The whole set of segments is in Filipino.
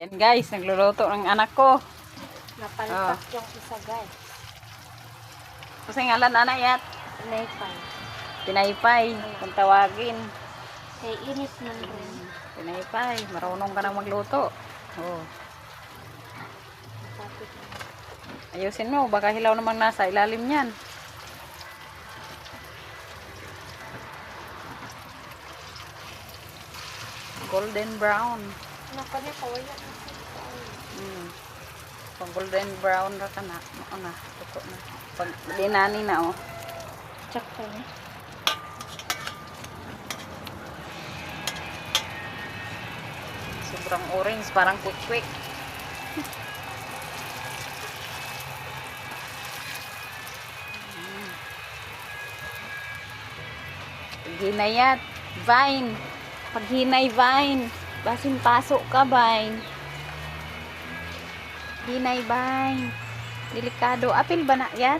Yan guys, nagluluto ng anak ko. Napalipat yung isa guys. Kasi ngalan anak yat? Pinaypay. Pinaypay, kung tawagin. Kaya init man rin. Pinaypay, marunong ka na magluto. Oh. Kapit na. Ayusin mo, baka hilaw namang nasa ilalim niyan. Golden brown. Napanya kawala na siya. Pag golden brown ra ka na, na, tuko na. Pag dinani na oh. Check ko niya. Sobrang orange, parang quick. Hinayat, Vine. Pag hinay, Vine. Basin pasok ka, Vine. Hinay, Vine. Delikado. Apil ba na yat?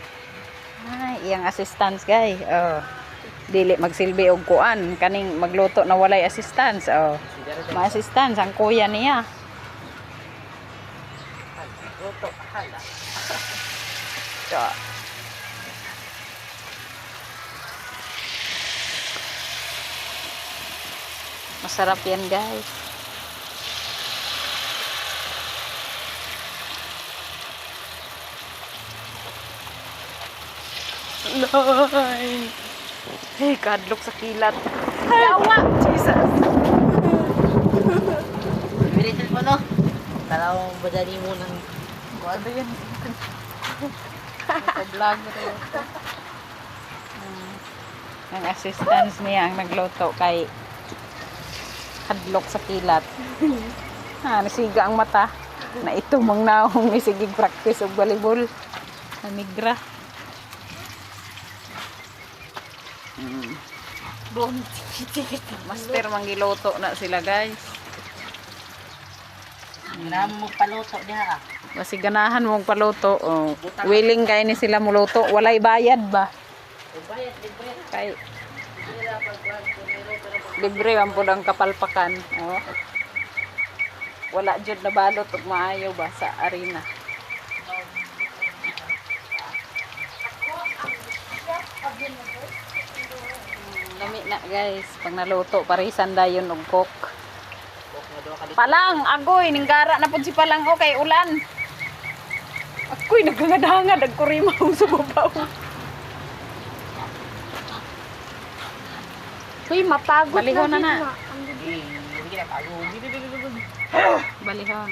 Ay, iyang assistance, guys. Oh. Dili magsilbi og kuan. Kaning magluto na walay assistance. Oh. Ma-assistance ang kuya niya. Luto, hala. So, masarap yan guys. Line. Hey, kadlok sa kilat. Yawa! Jesus! Bilisan mo no? Talagang badali mo ng... Ano yan? Vlogger yun. Ang assistance niya ang nagluto kay kadlok sa kilat. Nasiga ang mata. Na ito mang naong isigig practice og volleyball. Namigra. Master manggiluto na sila guys. Kailangan mo paluto diha. Basi ganahan mong paluto. Oh. Willing kay ni sila muluto. Walay bayad ba? Bayad. Kay libre ang pudang kapalpakan. Oh. Wala jud na balot ug maayo ba sa arena. Lami na guys, pag naluto parisan dayon og cook. Palang, agoy ninggara na pud si Palang okay ulan. Ako'y nagangad-hangad ang kurimaw sa babaw. Uy, mapagod Balihon na na. na. Hindi na tayo. Balihon.